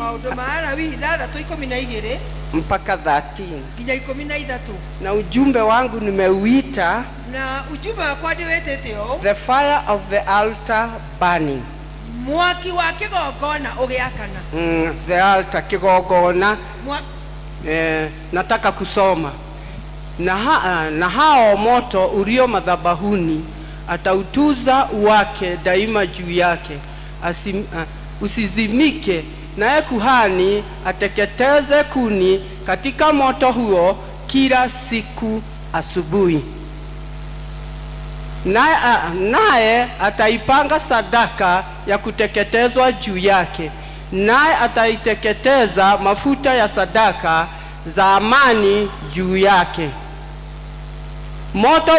maundu ma Lawi 6:12 mpaka 13. nginya 13. Na ujumbe wangu nimeuita na ujumbe wakwa ndiwetete the fire of the altar burning. Mwaki wa kigongona ugiakana. The altar kigongona. Nataka kusoma na hao moto ulio madhabahuni atautuza wake daima juu yake, usizimike, naye kuhani ateketeze kuni katika moto huo kila siku asubuhi. Naye ataipanga sadaka ya kuteketezwa juu yake, naye ataiteketeza mafuta ya sadaka za amani juu yake. Moto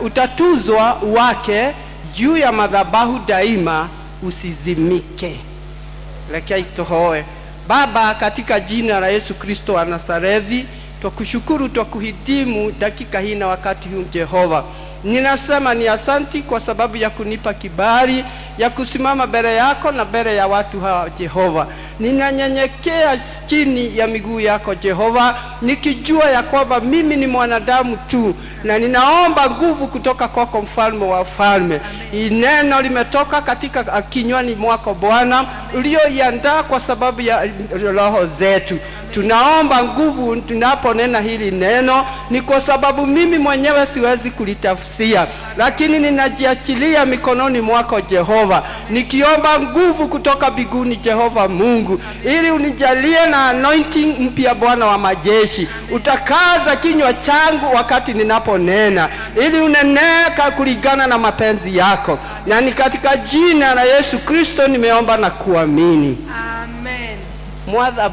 utatuzwa wake juu ya madhabahu daima, usizimike. Lekea itohoe. Baba, katika jina la Yesu Kristo wa Nazareti, tukushukuru, tukuhitimu dakika hii na wakati huu Jehova. Ninasema ni asanti kwa sababu ya kunipa kibali ya kusimama mbele yako na mbele ya watu hawa Jehova. Ninanyenyekea chini ya miguu yako Jehova, nikijua ya kwamba mimi ni mwanadamu tu, na ninaomba nguvu kutoka kwako mfalme wa falme. Neno limetoka katika kinywani mwako Bwana, ulioiandaa kwa sababu ya roho zetu. Tunaomba nguvu tunaponena hili neno, ni kwa sababu mimi mwenyewe siwezi kulitafsia, lakini ninajiachilia mikononi mwako Jehova, nikiomba nguvu kutoka mbinguni Jehova Mungu, ili unijalie na anointing mpya Bwana wa majeshi. Utakaza kinywa changu wakati ninaponena, ili uneneka kulingana na mapenzi yako, na ni katika jina la Yesu Kristo nimeomba na kuamini. Amen.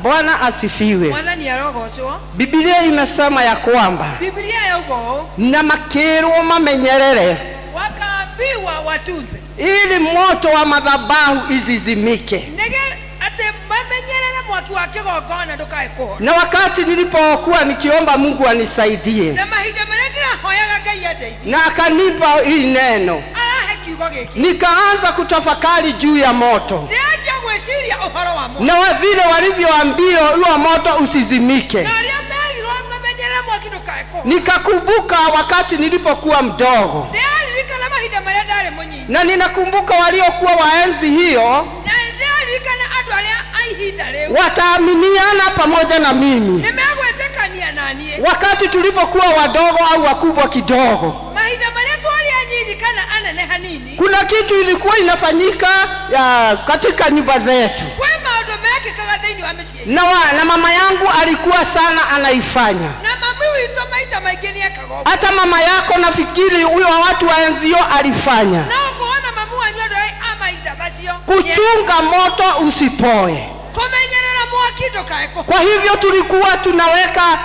Bwana asifiwe. Bwana ni arogocho. Biblia imesema ya kwamba Biblia yugo na makero mamenyerere, wakaambiwa watunze ili moto wa madhabahu izizimike. Nege ate mamenyerere mwaki wa kigongona ndukae kuho. Na wakati nilipokuwa nikiomba Mungu anisaidie, na mahinda marendera hoyaga Ngai ateithie, na akanipa hili neno, nikaanza kutafakari juu ya moto, na vile walivyoambiwa huo moto usizimike. Nikakumbuka wakati nilipokuwa mdogo, na ninakumbuka waliokuwa waenzi hiyo wataaminiana pamoja na mimi wakati tulipokuwa wadogo au wakubwa kidogo. Kuna kitu ilikuwa inafanyika katika nyumba zetu, na mama yangu alikuwa sana anaifanya. Hata mama yako nafikiri huyo watu waenzio alifanya, kuchunga moto usipoe. Kwa hivyo tulikuwa tunaweka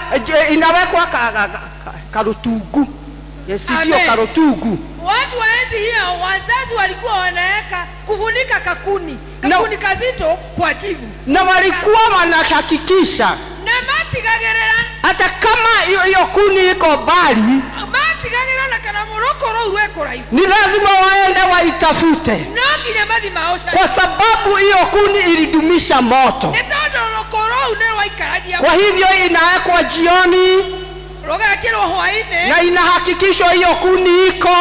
inawekwa karutugu. Sio karutugu. Watu waenzi hiyo wazazi walikuwa wanaweka kufunika kakuni kazito kwa jivu, na walikuwa wanahakikisha na matigagerera hata kama hiyo kuni iko mbali, matigagerera na kana morokoro urweko raifu, ni lazima waende waitafute, nginya mathi maosha, kwa sababu hiyo kuni ilidumisha moto. Kwa hivyo inawekwa jioni na inahakikishwa hiyo kuni iko,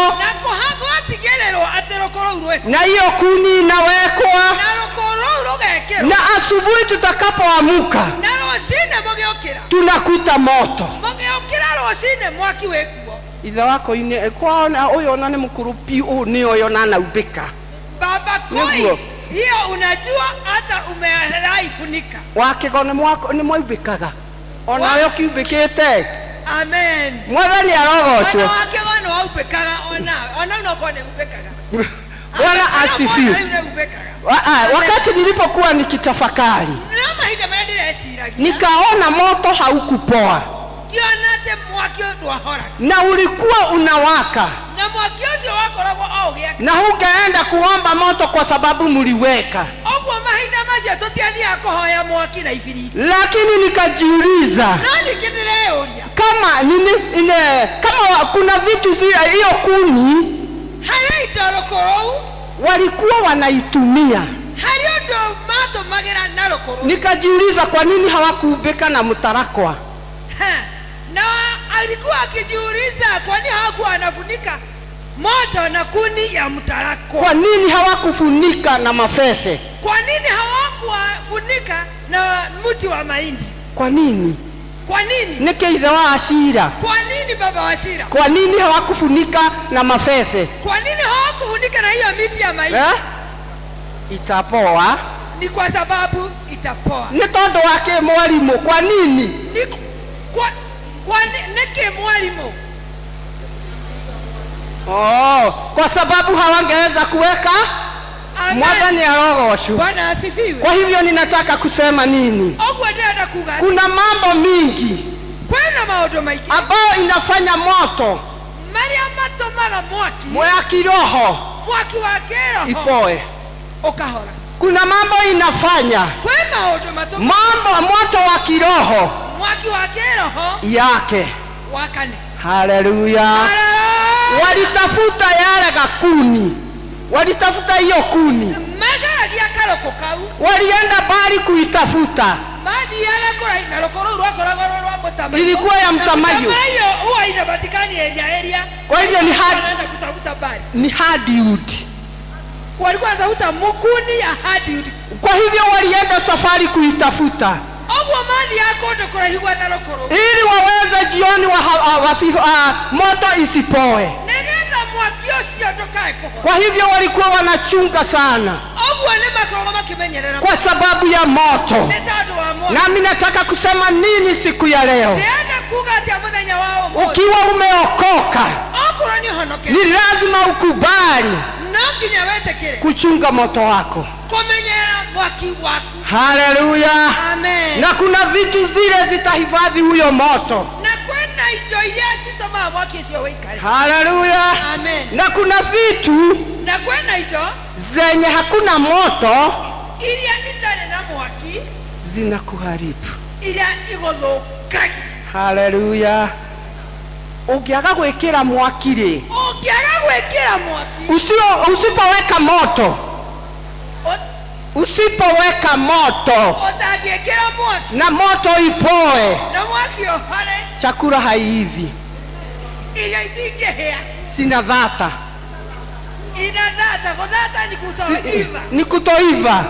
na hiyo kuni inawekwa, na asubuhi tutakapoamka tunakuta moto. Idha wako ine kwaona huyo nani mkurupi ni huyo nana ubeka baba koi hiyo, unajua hata umelaifunika wake gone mwako ni mwaibekaga ona yo kiubekete. Amen. Mwathani arogocwo. Ona wake wana waubekaga ona unakone ubekaga. Bwana asifiwe. Wakati nilipokuwa nikitafakari, nikaona moto haukupoa, na ulikuwa unawaka, na hungeenda kuomba moto kwa sababu muliweka. Lakini nikajiuliza, kama kuna vitu zile hiyo kuni walikuwa wanaitumia matumagĩra na rũkũrũ. Nikajiuliza kwa nini hawakuumbika na mtarakwa? Na alikuwa akijiuliza kwa nini hawakuwa wanafunika moto na kuni ya mtarakwa. Kwa nini hawakufunika na mafefe? Kwa nini hawakufunika na mti wa mahindi? Kwa nini? Kwa nini? Nikeithe wa Ashira. Kwa nini baba wa Ashira? Kwa nini hawakufunika na mafefe? Kwa nini hawakufunika na hiyo miti ya mahindi? Itapoa. Ni kwa sababu itapoa. Ni tondu wake mwalimu. Kwa nini? Ni kwa nini mwalimu? Kwa sababu hawangeweza kuweka Mwathani arogocwo. Bwana asifiwe. Kwa hivyo ninataka kusema nini? Kuna mambo mingi ambayo inafanya moto wa kiroho ipoe. Kuna mambo inafanya moto wa kiroho yake. Haleluya. Walitafuta yale gakuni. Walitafuta hiyo kuni. Walienda bali kuitafuta. Ilikuwa ya mtamayo. Kwa hivyo ni hardwood. Walikuwa wanatafuta mkuni ya hardwood. Kwa hivyo walienda safari kuitafuta. Ili waweze jioni moto isipoe. Kwa hivyo walikuwa wanachunga sana kwa sababu ya moto. Nami nataka kusema nini siku ya leo? Ukiwa umeokoka, ni lazima ukubali kuchunga moto wako. Haleluya. Amen. Na kuna vitu zile zitahifadhi huyo moto. Haleluya. Amen. Na kuna vitu zenye hakuna moto zinakuharibu. Haleluya. Ukiaga gwekera mwaki usipoweka moto, usipoweka moto na moto ipoe, chakula haiivi. Sina dhata. Ni kutoiva.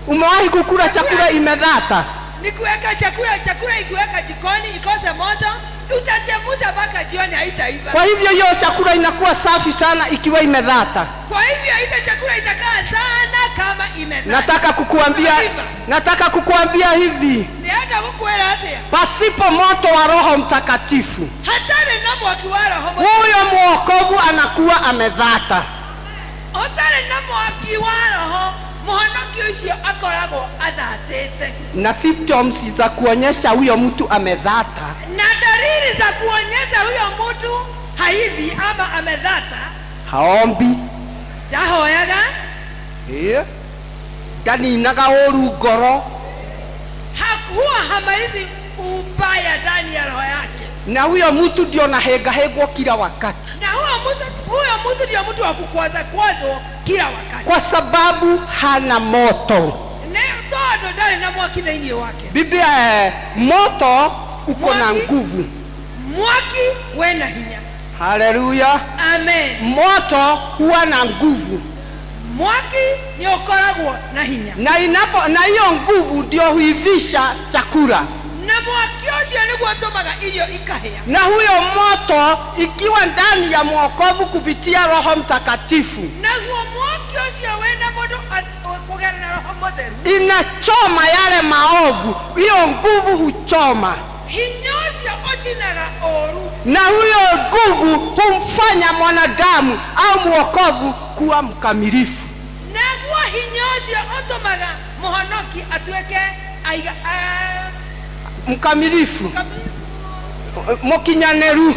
Umewahi kukula chakula imedhata? Ni kuweka chakula ikiweka jikoni ikose moto, utachemusha mpaka jioni haitaiva. Kwa hivyo hiyo chakula inakuwa safi sana ikiwa imedhata. Kwa hivyo hiyo chakula itakaa sana kama imedhata. Nataka kukuambia hivi. Pasipo moto wa Roho Mtakatifu, huyo mwokovu anakuwa amedhata. Na symptoms za kuonyesha huyo mtu amedhata, na dalili za kuonyesha huyo mtu haivi ama amedhata, haombi, yahoyaga, ndani inaga oru ngoro, hakuwa hamalizi ubaya ndani ya roho yake. Na huyo mtu ndio nahegahegwa kila wakati. Na huyo mtu ndio mtu wa kukwaza kila wakati. Kwa sababu hana moto. Biblia moto uko na nguvu. Mwaki wena hinya. Haleluya. Amen. Moto huwa na nguvu. Mwaki ni okoragwo na hinya. Na hiyo nguvu ndio huivisha chakula. Na mwaki osio ni gutomaga irio ikahia. Na huyo moto ikiwa ndani ya mwokovu kupitia Roho Mtakatifu, na huo mwaki osio wenda moto kugera na Roho Mtakatifu, inachoma yale maovu. Hiyo nguvu huchoma. Hinyosio osinaga oru. Na huyo nguvu humfanya mwanadamu au mwokovu kuwa mkamilifu. Na huo hinyosio otomaga muhonoki atuweke mkamilifu, mokinyaneru.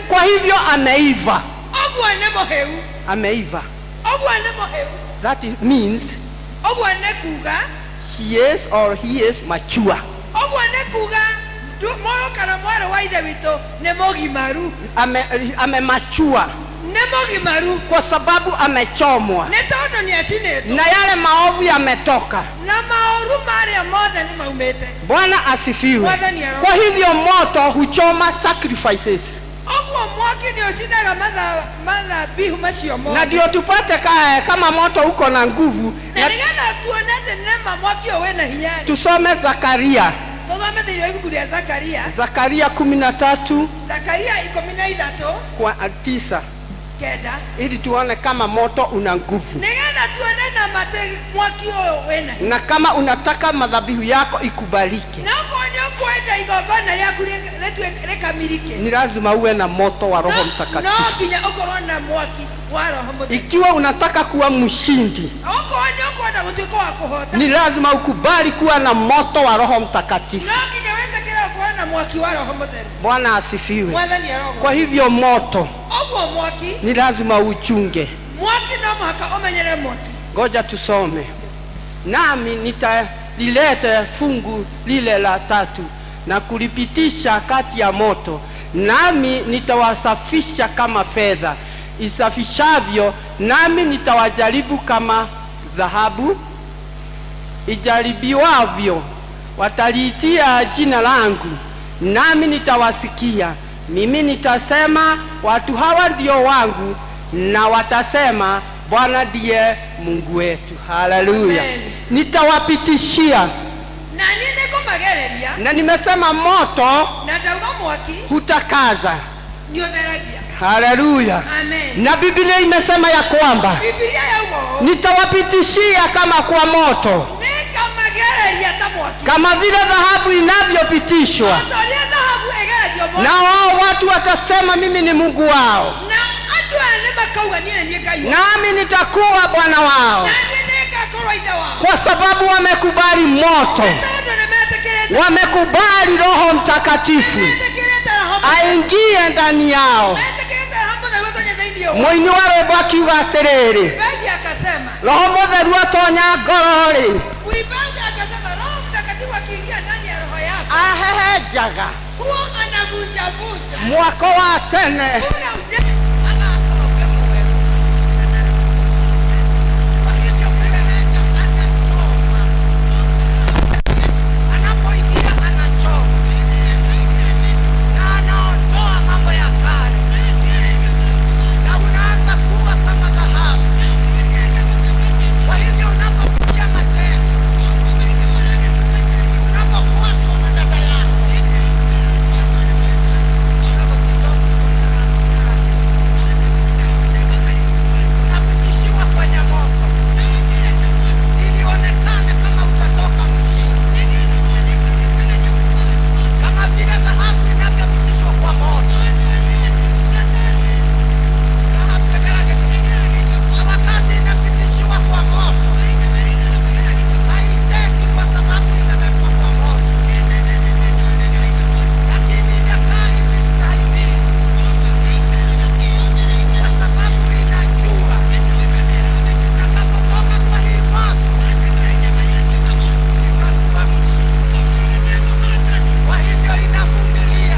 Kwa hivyo ameiva. Ameiva. That means she is or he is mature. Amemachua. Nemogimaru. kwa sababu amechomwa Netono ni ashineto. na yale maovu yametoka. Na maoru maria moja ni maumete. Bwana asifiwe. Bwana ni Roho. Kwa hivyo moto huchoma sacrifices. Ogwo mwaki ni osinaga madha bihu machio moja. Na ndio tupate kama moto uko na nguvu. Na nigana tuonete nema mwaki owena hinyari. Tusome Zakaria. Tugome thiro ibuku ria Zakaria. Zakaria 13 Zakaria 13 kwa 9 kenda. ili tuone kama moto una nguvu. Nigana tuonena mate mwaki owena. Na kama unataka madhabihu yako ikubalike, Na konyo kwenda igogona yaku rekamirike. ni lazima uwe na moto wa Roho No Mtakatifu. kinya okorona mwaki wa Roho Mtakatifu. Ikiwa unataka kuwa mshindi, Okonyo kwenda gutuko wa kuhota. ni lazima ukubali kuwa na moto wa Roho Mtakatifu. No kinya weza kila kuona mwaki wa Roho Mtakatifu. Bwana asifiwe. Mwathani ya Roho. Kwa hivyo moto Ogwo mwaki ni lazima uchunge. mwaki no muhaka umenyere mwaki. Ngoja tusome. Nami nitalilete fungu lile la 3 na kulipitisha kati ya moto, nami nitawasafisha kama fedha isafishavyo, nami nitawajaribu kama dhahabu ijaribiwavyo. Wataliitia jina langu, nami nitawasikia. Mimi nitasema, watu hawa ndio wangu, na watasema, Bwana ndiye Mungu wetu. Haleluya. Nitawapitishia. Na nini kumagereria? Na nimesema moto Na dauga mwaki hutakaza. niodheragia. Haleluya. Amen. Na Biblia imesema ya kwamba Biblia ya ugo nitawapitishia kama kwa moto, nika magereria ta mwaki. kama vile dhahabu inavyopitishwa. Otoria dhahabu egererio mwaki. Na wao watu watasema mimi ni Mungu wao, Na atu ane makauga nini ni kaiwa. nami nitakuwa Bwana wao, Na nini kakorwa ida wao. kwa sababu wamekubali moto, Todo nemetekeleza. wamekubali Roho Mtakatifu Nemetekeleza Roho. aingie ndani yao. Nemetekeleza Roho na wote nyenye Mwaini wa rwimbo akiuga atĩrĩrĩ, Uibaji akasema. Roho Mũtheru atonya ngoro-rĩ, Uibaji akasema Roho Mtakatifu akiingia ndani ya roho yako. ahehenjaga Huwa anavunja mwako wa tene. ule ujenzi. Anatoka mwe. Wakija kuhehenja anachoma. Anapoingia anachoma. Na anaondoa mambo ya kale. Na unaanza kuwa kama dhahabu. Kwa hivyo unapopitia mateso, unapokuwa na dada yako, unapitishiwa kwenye moto ili onekane kama utatoka mshindi, kama vile dhahabu inavyopitishwa kwa moto. Na wakati inapitishiwa kwa moto, haiteki kwa sababu imewekwa kwa moto, lakini inakaa imestahimili kwa sababu inajua itakapotoka kwa hii moto itakuwa mshindi. Kwa hivyo inavumilia.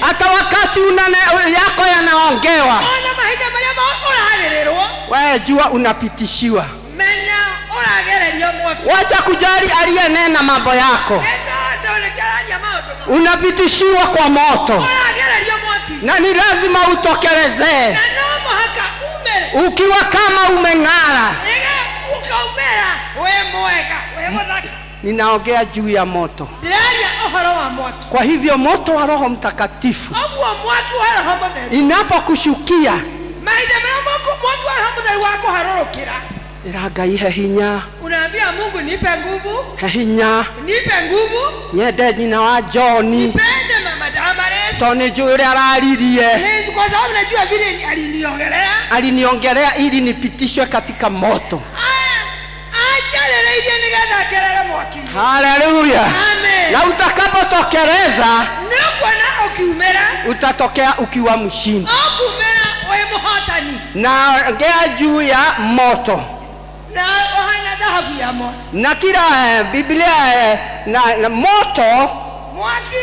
Hata wakati unane yako yanaongewa, Ona mahiga maria uraharirwo wewe jua unapitishiwa. menya uragererio mwaki. Wacha kujali aliyenena mambo yako, Nenda onekeraria maundu unapitishiwa kwa moto, uragererio mwaki. na ni lazima utokelezee Na no muhaka umere. ukiwa kama umeng'ara. Ega ukaumera we mwega we muthaka. Ninaongea juu ya moto. Ndiraria uhoro wa mwaki. Kwa hivyo moto wa Roho Mtakatifu Ogwo mwaki wa Roho Mutheru. inapokushukia, Mahinda maria mwaki wa Roho Mutheru wakuharurukira, Ngai he hinya, unaambia Mungu nipe nguvu, he hinya, nipe nguvu, nyende nyina wa Joni, nipende mama Damaris. to nĩ njũĩ ũrĩa araririe, Ni kwa sababu najua vile aliniongelea. aliniongelea ili nipitishwe katika moto. Ajarereirie nigetha ngerere mwaki. Haleluya. Amen. Na utakapotokeleza Nikuona ukiumera, utatokea ukiwa mshindi. ukumera we muhotani. Naongea juu ya moto, Na ohana dhahabu ya moto. na kila Biblia na moto Mwaki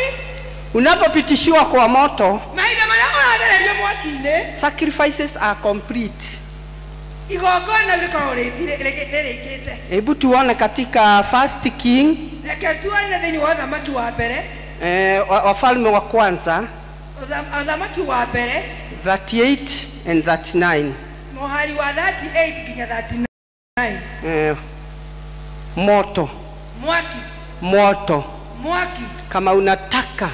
unapopitishiwa kwa moto, mahinda maria uragererio weherio mwaki-inĩ sacrifices are complete. igongona rĩkoragwo rĩrĩkĩte. Hebu tuone katika First King, Reke tuone thĩinĩ wa ũthamaki wa mbere, Wafalme wa kwanza ũthamaki wa mbere 38 and 39. mũhari wa 38 nginya 39. Moto, Mwaki, moto. mwaki. Kama unataka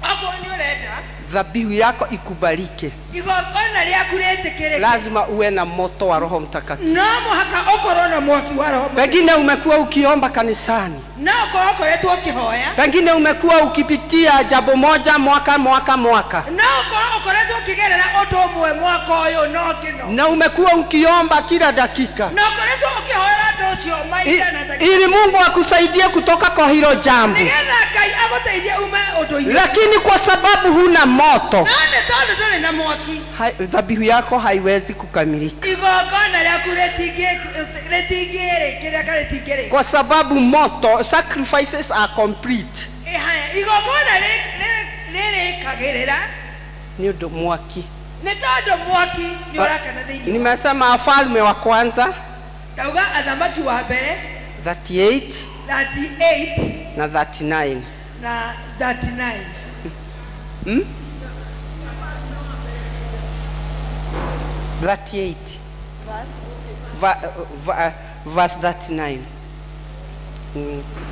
Okorwo nĩ ũrenda dhabihu yako ikubalike, igongona rĩaku rĩtĩkĩrĩke, lazima uwe na moto wa Roho Mtakatifu. no mũhaka ũkorwo na mwaki wa Roho. Pengine umekuwa ukiomba kanisani, no ũkorwo ũkoretwo ũkĩhoya, pengine umekuwa ukipitia jambo moja mwaka, no ũkorwo ũkoretwo ũkĩgerera ũndũ ũmwe mwaka ũyũ no ngĩno, na umekuwa ukiomba kila dakika, no ũkoretwo ũkĩhoera ũndũ ũcio maita na dakika, ili Mungu akusaidie kutoka kwa hilo jambo, nĩgetha Ngai agũteithie ume ũndũ-inĩ. lakini kwa sababu huna moto, no nĩ tondũ ndũrĩ na mwaki, dhabihu yako haiwezi kukamilika, igongona rĩaku rĩtingĩrĩkĩrĩka. kwa sababu moto, sacrifices are complete. Haya, igongona rĩrĩkagĩrĩra Ni ũndũ mwaki. nĩ tondũ mwaki nĩ ũrakana thĩinĩ. Nimesema Wafalme wa kwanza Ndauga athamaki wa mbere 38 38 na 39. na 39. Hmm? 38 verse 39.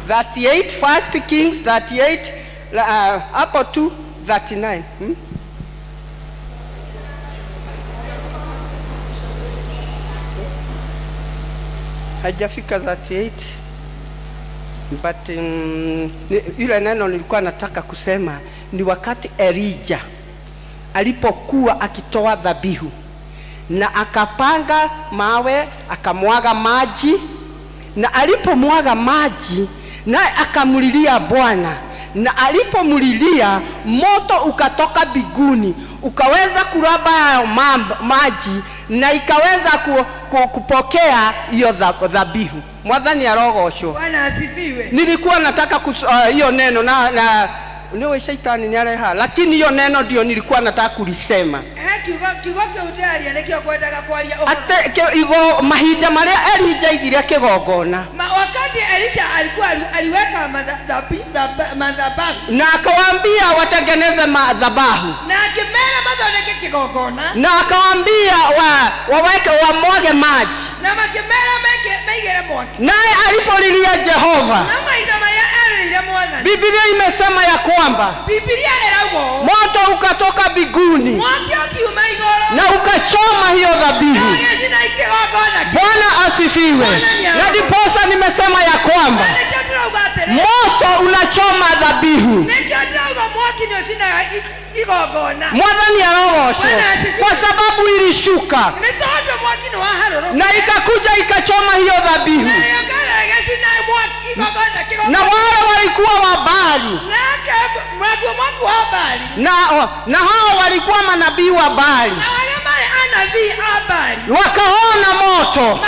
38 First Kings 38 up to 39. Hajafika 38, but ile neno nilikuwa nataka kusema ni wakati Elijah alipokuwa akitoa dhabihu na akapanga mawe akamwaga maji, na alipomwaga maji naye akamulilia Bwana, na alipomulilia moto ukatoka biguni ukaweza kuraba hayo maji na ikaweza kupokea hiyo dhabihu. Mwathani arogocwo. Bwana asifiwe. Nilikuwa nataka hiyo neno na niwe shaitani ni areha, lakini hiyo neno ndio nilikuwa nataka kulisema. Kiugo kĩu nĩkĩo kwendaga kwaria ũhoro. Ate igo mahinda maria Elijah igire kĩgongona. Wakati Elisha aliweka madhabahu na akawaambia watengeneze madhabahu, na akimera mathondeke kĩgongona, na akawaambia waweke wamwage maji, na makimera meigere mwaki, naye alipolilia Jehova, na mahinda maria alilile Mwathani, Biblia imesema ya kwamba Biblia eraugo moto ukatoka biguni mwaki ukiuma igoro na ukachoma hiyo dhabihu. Bwana asifiwe. Na ndiposa nimesema ya kwamba moto unachoma dhabihu. Mwathani arogocwo, kwa sababu ilishuka na ikakuja ikachoma hiyo dhabihu, na wale walikuwa wabali na hao walikuwa manabii wa Baali, wakaona moto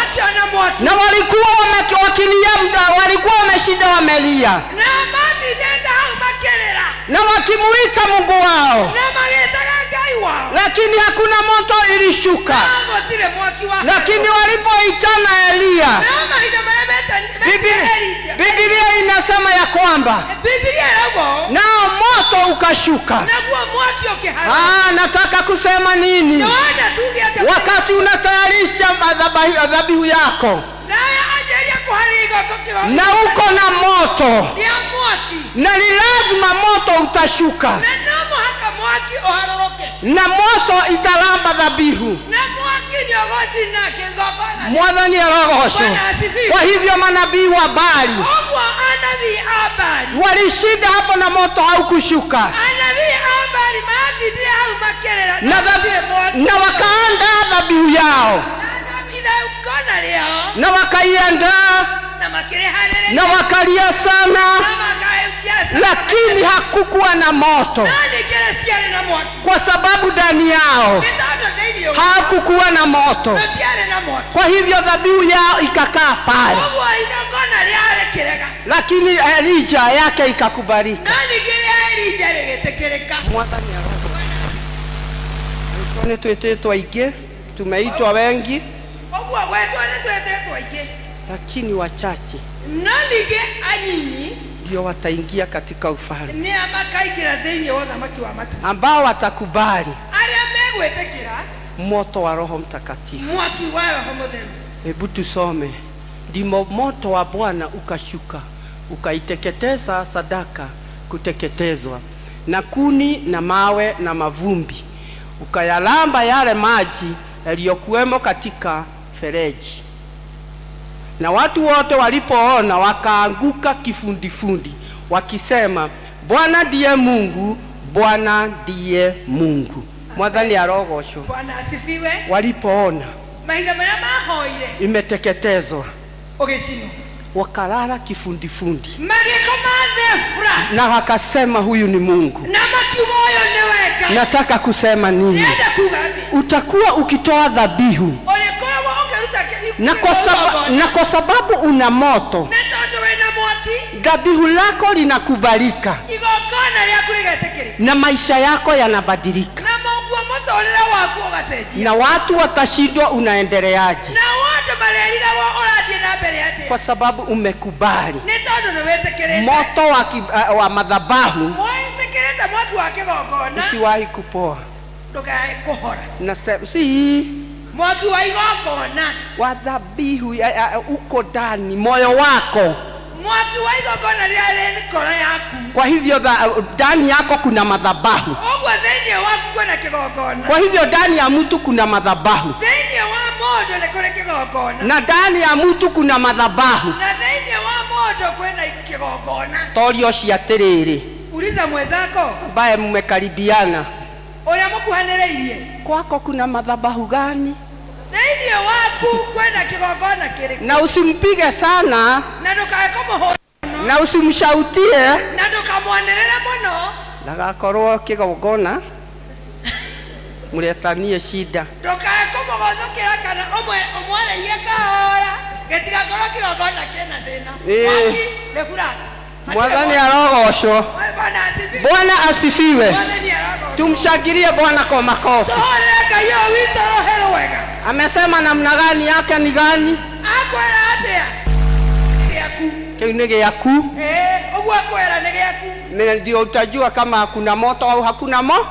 na walikuwa walikuwa wameshinda wamelia na wakimuita Mungu wao, lakini hakuna moto ilishuka. Lakini walipoitana Elia, Biblia inasema ya kwamba nao moto ukashuka. Nataka kusema nini? Wakati unatayarisha dhabihu yako na uko na moto, na ni lazima moto utashuka, na moto italamba dhabihu. Mwathani arogocwo. Kwa hivyo manabii wa Baali walishinda hapo na moto haukushuka, na wakaandaa dhabihu yao na wakaiandaa na wakalia sana, lakini hakukuwa na moto kwa sababu ndani yao hakukuwa na moto. Kwa hivyo dhabihu yao ikakaa pale, lakini Elijah yake ikakubalika. Tumeitwa ige, tumeitwa wengi, ogwa wetu anatwetetwa ige, lakini wachache nanige anyinyi ndio wataingia katika ufalme, ni amakaikira thĩinĩ wa ũthamaki wa matu, ambao watakubali arĩa megwĩtĩkĩra moto wa Roho Mtakatifu. mwaki wa Roho Mũtheru. Hebu tusome. Ndimo moto wa Bwana ukashuka, ukaiteketeza sadaka kuteketezwa, na kuni na mawe na mavumbi, ukayalamba yale maji yaliyokuwemo katika fereji. Na watu wote walipoona wakaanguka kifundifundi, wakisema, Bwana ndiye Mungu, Bwana ndiye Mungu. Mwathani arogocwo. Bwana asifiwe. Walipoona mahinda marĩa mahoire imeteketezwa, ũgĩcinwo, wakalala kifundifundi, magĩkoma thĩ na wakasema huyu ni Mungu. na makiuga ũyũ nĩ wega. Nataka kusema nini? Nienda kuga atĩ Utakuwa ukitoa dhabihu, ũrĩkoragwo ũkĩruta na kwa sababu una moto, nĩ tondũ wĩna mwaki, dhabihu lako linakubalika igongona rĩaku rĩgetĩkĩrĩka, na maisha yako yanabadilika, na moguo mũtũũrĩre waku ũgacenjia, na watu watashindwa unaendeleaje, na wothe marerigagwo ũrathiĩ na mbere atĩa, kwa sababu umekubali nĩ tondũ nĩ wĩtĩkĩrĩte moto wa madhabahu. mwĩtĩkĩrĩte mwaki wa kĩgongona Usiwahi kupoa. ndũkae kũhora. Nasema si Mwaki wa igongona, wa dhabihu uko ndani moyo wako. mwaki wa igongona rĩarĩ ngoro yaku, Kwa hivyo ndani yako kuna madhabahu. ũguo thĩinĩ waku kwĩna kĩgongona, Kwa hivyo ndani ya mtu kuna madhabahu, thĩinĩ wa mũndũ nĩ kũrĩ kĩgongona, na ndani ya mtu kuna madhabahu. na thĩinĩ wa mũndũ kwĩna kĩgongona. Torio ciatiriri Uliza mwenzako ambaye mmekaribiana, ũrĩa mũkuhanĩrĩirie, kwako kuna madhabahu gani? thĩinĩ waku kwĩna kĩgongona kĩrĩkũ? Na usimpige sana, Na ndũkae kũmũhũra mũno, na usimshautie, na ndũkamwanĩrĩre mũno, ndagakorwo kigongona muretanie shida. ndũkae kũmũgũthũkĩra kana ũmwarĩrie kahora, gĩtigakorwo kĩgongona kĩna thĩna. Mwaki nĩ burata. Mwathani arogocwo. Bwana asifiwe. Bwana asifiwe. Mwathani arogocwo. Tumshangilie Bwana kwa makofi. Tũhũrĩre Ngai ũyũ witũ rohero wega. Amesema namna gani yake ni gani? Akwĩra atĩa? Gĩaku. Kĩu nĩ gĩaku. Ũguo akwĩra nĩ gĩaku. Ndio utajua kama kuna moto au hakuna moto.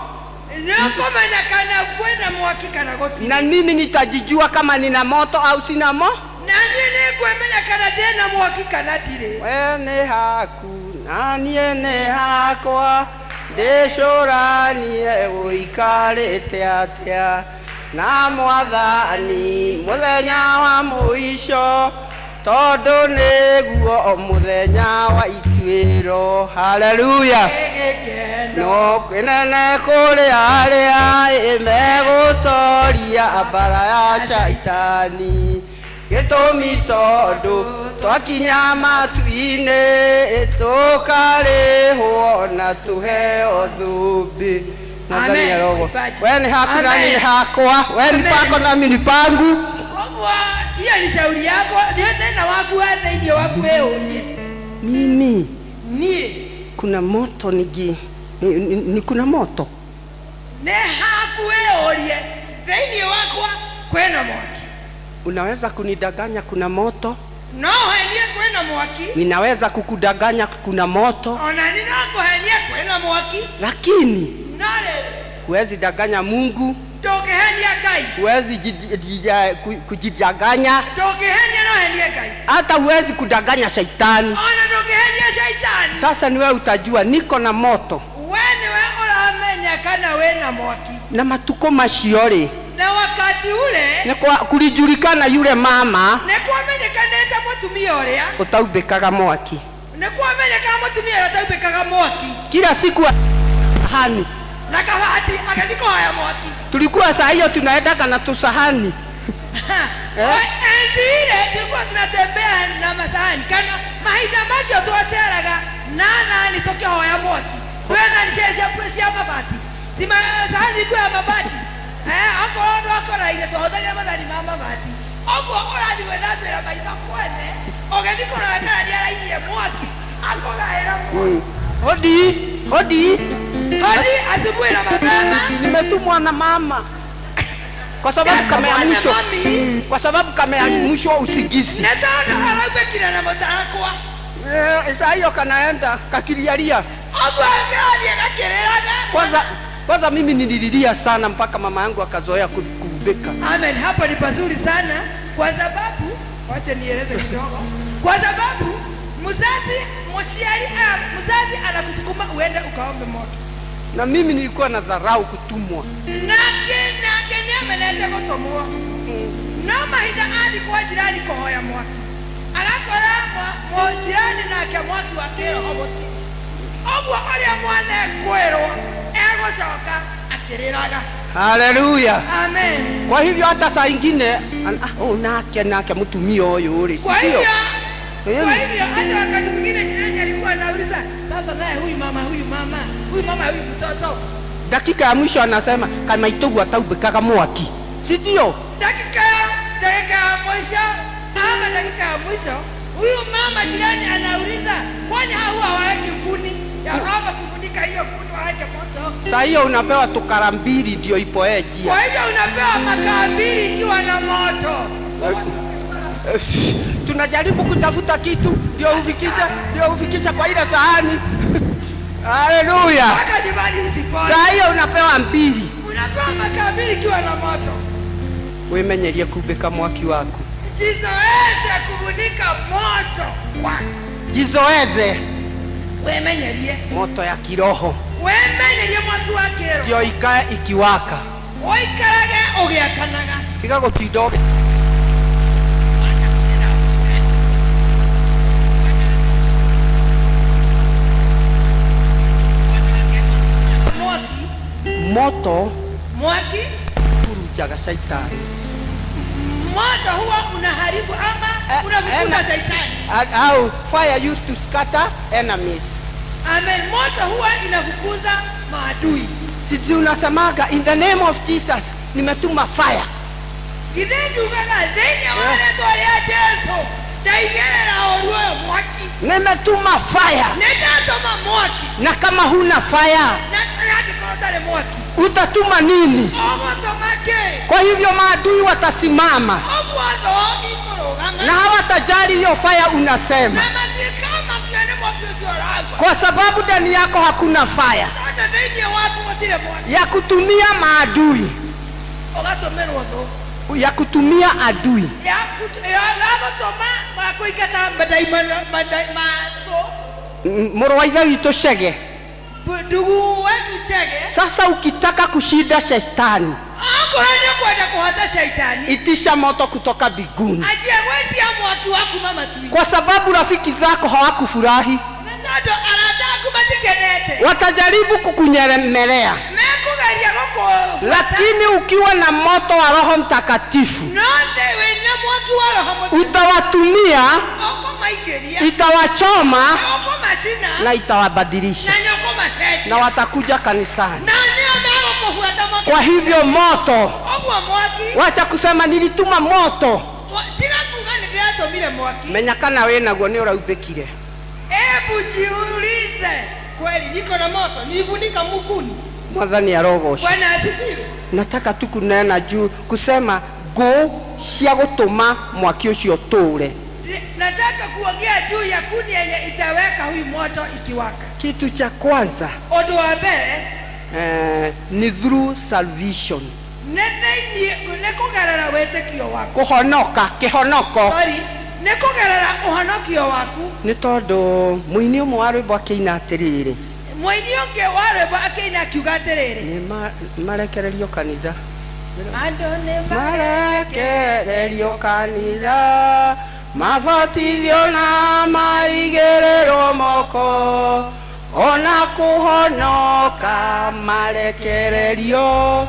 Nĩũkũmenya kana kwĩna mwaki kana gũtirĩ. Na mimi nitajijua kama nina moto au sina moto. Na niĩ nĩngwĩmenya kana ndĩna mwaki kana ndirĩ. We nĩ haku na niĩ nĩ hakwa, ndĩcũranie ũikarĩte atĩa na Mwathani mũthenya wa mũico, tondũ nĩguo mũthenya wa ituĩro. Haleluya. No kwĩnene kũrĩ arĩa megũtoria mbara ya Shaitani, gĩtũmi tondũ twakinya matu-inĩ tũkarĩhwo na tũheo thũmbĩ. Mwathani arogocwo. We ni haku na ni hakwa, we ni pako na mimi ni pangu. Ũguo hiyo ni shauri yako, nĩ thĩna waku wa thĩinĩ waku wĩũrie. Mimi Niĩ kuna moto ni kuna moto. nĩ haku wĩũrie, thĩinĩ wakwa kwĩna mwaki. Unaweza kunidanganya kuna moto, No henie kwĩna mwaki, ninaweza kukudanganya kuna moto, ona ni nokũhenie kwĩna mwaki, lakini no rĩrĩ huwezi danganya Mungu, ndũngĩhenia Ngai, huwezi kujidanganya, ndũngĩhenia no henie Ngai, hata huwezi kudanganya Shaitani. ona ndũngĩhenia Shaitani. Sasa ni wewe utajua niko na moto, We nĩwe ũramenya kana wĩna mwaki. na matuko macio rĩ, Na wakati ule kulijulikana yule mama nĩ kwamenyekanĩte mũtumia ũrĩa, utaumbĩkaga mwaki nĩ kwamenyekaga mũtumia ũrĩa ũtaumbĩkaga mwaki, kila siku sahani. na kabati agĩthiĩ kũhoya mwaki. Tulikuwa saa hiyo tunaendaga na tusahani. Enzi ile tulikuwa tunatembea na masahani, kana mahinda macio twaceraga na nani tũkĩhoya mwaki. Twetha cia mabati, si sahani ilikuwa ya mabati. Akorwo ndwakoraire twahũthagĩra mathani ma mabati. Ũguo ũrathiĩ gwĩthambĩra maitho kwene, ũgĩthiĩ kũrora kana nĩaraiyire mwaki, akũgaĩra mwaki. Hodi, hodi. Hodi asubuhi na mapema. Nimetumwa na mama. kwa sababu kama ya mwisho, kwa sababu kama ya mwisho usigisi. Netaona aragwe kila na motarakwa. Sasa hiyo kanaenda kakilialia. Kwanza mimi nilililia sana mpaka mama yangu akazoea kubeka. Amen. Hapa ni pazuri sana kwa sababu wacha nieleze kidogo. Kwa sababu mzazi anakusukuma uende ukaombe moto. Na mimi nilikuwa na dharau kutumwa. Na kenya ameleta kutumwa. Na mahida hadi kwa jirani kuhoya mwaki. Agakora jirani na mwaki wa kero ogoti. Ogwa aria mwana kwero ego shoka akiriraga. Haleluya. Amen. Kwa hivyo hata saa nyingine nake mtumio huyo ule. Kwa hivyo hata wakati mwingine jirani alikuwa anauliza sasa naye huyu mama huyu mtoto. Dakika ya mwisho anasema kama itogu ataubekaga mwaki. Si ndio? Dakika ya mwisho huyu mama jirani anauliza kwani hawaweki kuni ya roba kufunika hiyo kuni waache moto. Sasa hiyo unapewa tukara mbili ndio ipoeje. Kwa hivyo unapewa makaa mbili ikiwa na moto. Tunajaribu kutafuta kitu ndio ufikisha kwa ile sahani. Haleluya. Hata jibali usipone. Sasa hiyo unapewa mbili. Unapewa makaa mbili ikiwa na moto. Wemenyerie kubeka mwaki wako. Jizoeze kufunika moto wako. Jizoeze. Wemenyerie moto ya kiroho. Wemenyerie moto wa kiroho. Ndio ikae ikiwaka. Oikarage ogiakanaga. Tika gotido. Moto mwaki kurujaga shaitani. Moto huwa unaharibu ama unafukuza shaitani. How fire used to scatter enemies. Amen. Moto huwa inafukuza maadui. Sisi unasemaga in the name of Jesus nimetuma fire. Gidendu gaga denya wale toria Yesu. Daigerera orwe mwaki. Nimetuma fire. Nitatuma mwaki. Na kama huna fire, mwaki. Utatuma nini? Kwa hivyo maadui watasimama. Na hawatajali hiyo fire unasema. Kwa sababu ndani yako hakuna fire ya kutumia maadui. Ya kutumia adui. Morowaidha wito shege. Sasa ukitaka kushinda shetani, itisha moto kutoka mbinguni. Kwa sababu rafiki zako hawakufurahi, watajaribu kukunyemelea. Lakini ukiwa na moto wa Roho Mtakatifu, utawatumia, itawachoma na itawabadilisha na watakuja kanisani. Kwa hivyo moto, wacha kusema nilituma moto. Menyakana wewe naguo ni uraubekire. Hebu jiulize, kweli niko na moto nilifunika mukuni? Mwathani arogosha. Bwana asifiwe. Nataka tu kunena juu kusema go cia gutuma mwaki ucio tule. Nataka kuongea juu ya kuni yenye itaweka huyu moto ikiwaka. Kitu cha kwanza, odo wa mbele ni through salvation. Nekugarara wetekio wako. Kuhonoka, kihonoko. Sorry, nekugarara uhonokio waku. Ni tondu muini umwe wa rwimbo akiina atiriri. Muini unge wa rwimbo akiina akiuga atiriri. Ni marekererio kanitha. Ando ne marekererio kanitha. Mabatithio na maigerero moko. Ona kuhonoka marekererio.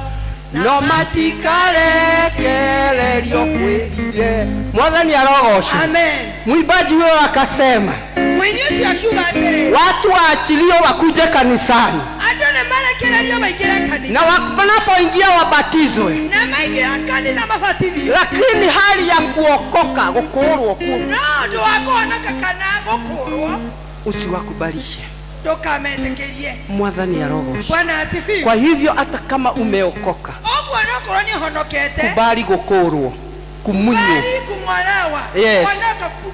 No matikarekererio kwithire. Mwathani arogocwo. Amen. Mwimbaji huyo akasema, mwenye akiuga atiriri, watu waachilio wakuje kanisani. Ando ne marekererio maingira kanitha. Na wanapoingia wabatizwe. Na maingira kanitha mabatithio. Lakini hali ya kuokoka gukurwo ku. No, ndo wakohonoka kana gukurwo usiwakubalishe. Doka ametekerie. Mwathani arogocwo. Bwana asifiwe. Kwa hivyo hata kama umeokoka, ogwo no koroni honokete kubali gukorwo kumunywo kubali kungolewa yes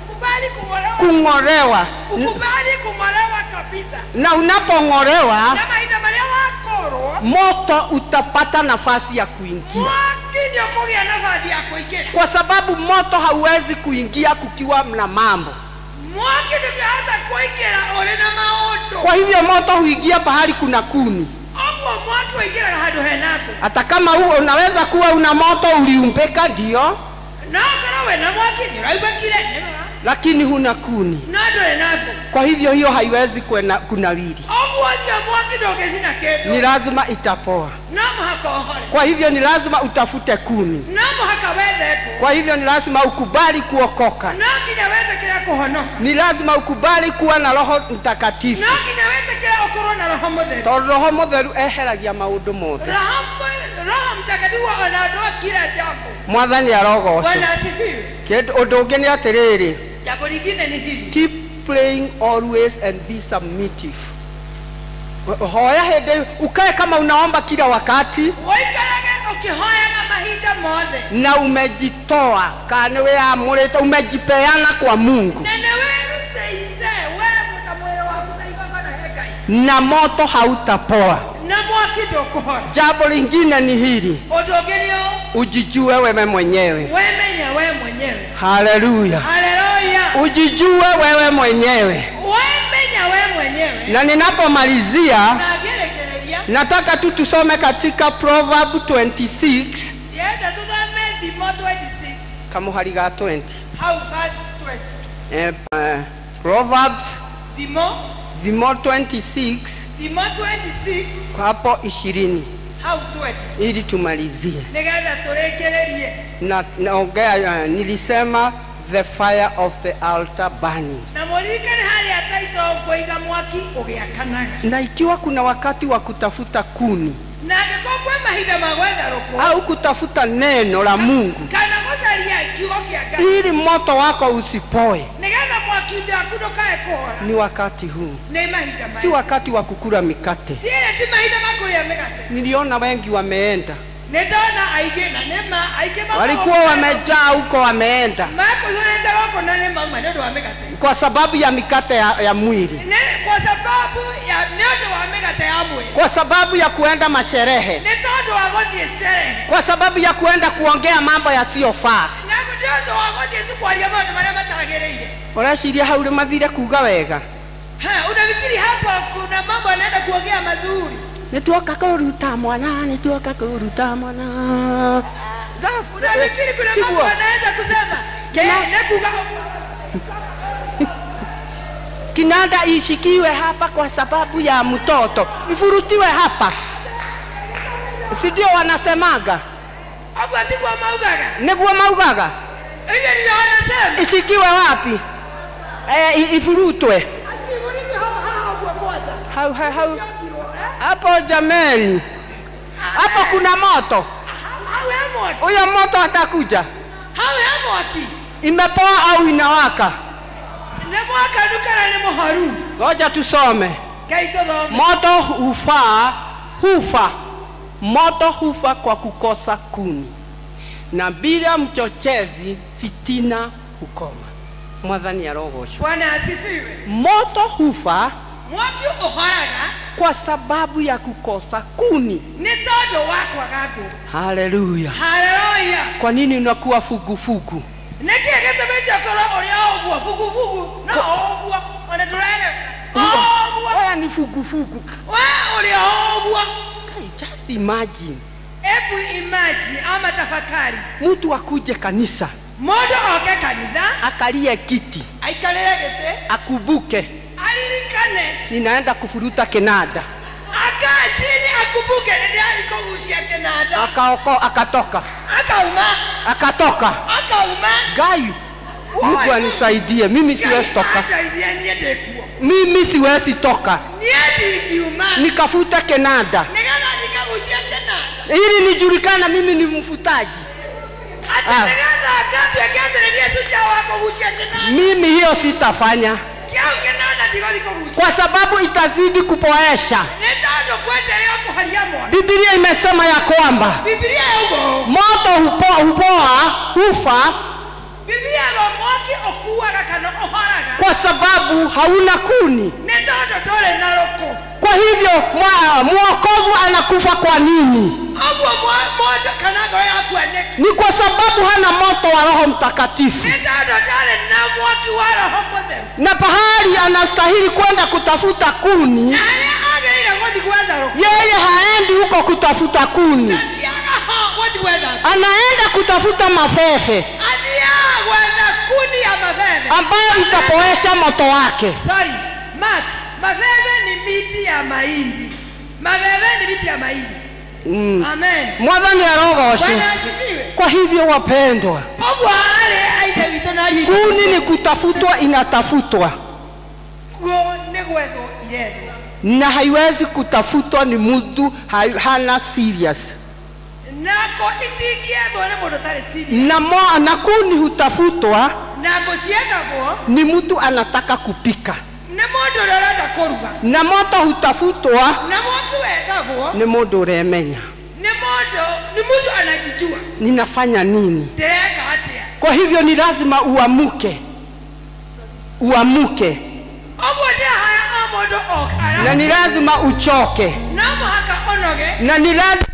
kubali kungolewa kungolewa ukubali kungolewa kabisa na unapong'olewa na mahinda maria wakoro moto utapata nafasi ya kuingia mwaki ndio kugia nafasi ya kuingia kwa sababu moto hauwezi kuingia kukiwa na mambo mwaki ndio hata kuingia ole na maoto kwa hivyo moto huingia pahali kuna kuni ogwo mwaki waingia hado henako hata kama huo unaweza kuwa una moto uliumbeka ndio na karawe na mwaki ni raiba kile lakini huna kuni nado henako kwa hivyo hiyo haiwezi kunawiri ogwo sio mwaki ndio gezina keto ni lazima itapoa namo hakohole kwa hivyo ni lazima utafute kuni namo hakaweze kwa hivyo ni lazima ukubali kuokoka nakinya weze kila kuhonoka ni lazima ukubali kuwa na Roho Mtakatifu nakinya weze kila okoro na Roho Mutheru Roho Mutheru eheragia maundu mothe Roho Mtakatifu anaondoa kila jambo mwathani arogocwo Bwana asifiwe kindu undu ungi ni atiriri jambo lingine ni hili keep praying always and be submissive hoya hende ukae kama unaomba kila wakati waikarage ukihoya na mahinda mothe na umejitoa kana wewe amurete umejipeana kwa Mungu nene wewe saize wewe mtamwele wako na hegai na moto hautapoa na mwaki ndio kuhora jambo lingine ni hili odogelio ujijue wewe mwenyewe wemenya wewe mwenyewe haleluya haleluya ujijue wewe mwenyewe wemenya wewe mwenyewe na ninapomalizia na geregereria nataka tu tusome katika Proverb 26 yenda tuthome Thimo 26 kama hali ga 20 how verse 20 Proverbs Thimo 26 Thimo 26 hapo 20 how 20 ili tumalizie nigetha turekererie na naongea nilisema the fire of the altar burning na mulikane hali ataito kuiga mwaki ugiakanaga na ikiwa kuna wakati wa kutafuta kuni na ngekokwe mahinda magwetha ruko au kutafuta neno la Mungu kana gocaria kiugo kia Ngai ili moto wako usipoe nigetha mwaki waku ndukae kuhora ni wakati huu ni mahinda maya si wakati wa kukula mikate ti mahinda makuria migate niliona wengi wameenda nitona aige na nema aige walikuwa wamejaa huko wameenda mako yurende wako na nema maneno wa migate kwa sababu ya mikate ya mwili kwa sababu ya neno wa migate ya mwili kwa sababu ya kuenda masherehe nitondo wagotie sherehe kwa sababu ya kuenda kuongea mambo yasiyofaa na ndio wagotie tu kwa jambo maana matagereire urashiria haure mathire kuga wega unafikiri hapa kuna mambo anaenda kuongea mazuri nituoka kuruta mwana unafikiri kuna mambo anaweza kusema nekuga kinanda ishikiwe hapa kwa sababu ya mtoto ifurutiwe hapa si ndio wanasemaga hapo atikwa maugaga niguo maugaga hiyo ndio wanasema ishikiwe wapi ifurutwe hau hapo jameni hapo kuna moto huyo moto atakuja imepoa au inawaka nemwaka dukana ni muharu ngoja tusome kaito moto moto hufa kwa kukosa kuni na bila mchochezi fitina hukoma mwathani arogocwo Bwana asifiwe moto hufa mwaki uhoraga kwa sababu ya kukosa kuni ni todo wako agago haleluya haleluya kwa nini unakuwa fugufugu niki getemeja koro oria ogwa fugufugu na ogwa ona turene ogwa wewe ni fugufugu wewe oria ogwa just imagine imagine ama tafakari mtu akuje kanisa modo oke kanisa akalie kiti aikalele gete akubuke alirikane ninaenda kufuruta kinada akaa chini akubuke ndio alikogusia kinada akatoka akauma gai Mungu anisaidie mimi siwezi toka mimi siwezi toka nikafuta kinada ili nijulikana mimi ni mfutaji mimi hiyo sitafanya kwa sababu itazidi kupoesha Biblia imesema ya kwamba moto hufa kwa sababu hauna kuni. Kwa hivyo mwokovu anakufa kwa nini? Ni kwa sababu hana moto wa Roho Mtakatifu. Na pahali anastahili kwenda kutafuta kuni, yeye haendi huko kutafuta kuni, anaenda kutafuta mafefe ambayo itapoesha moto wake. Mafefe ni miti ya mahindi. Amen. Mwadhani ya roho. Kwa hivyo wapendwa, kuni ni kutafutwa, inatafutwa. Na haiwezi kutafutwa ni mtu hana serious. Na kuni hutafutwa ni mtu anataka kupika. Na moto hutafutwa ni mtu uremenya. Ni mtu anajijua ninafanya nini. Kwa hivyo ni lazima uamuke. Na ni lazima uchoke. Na ni lazima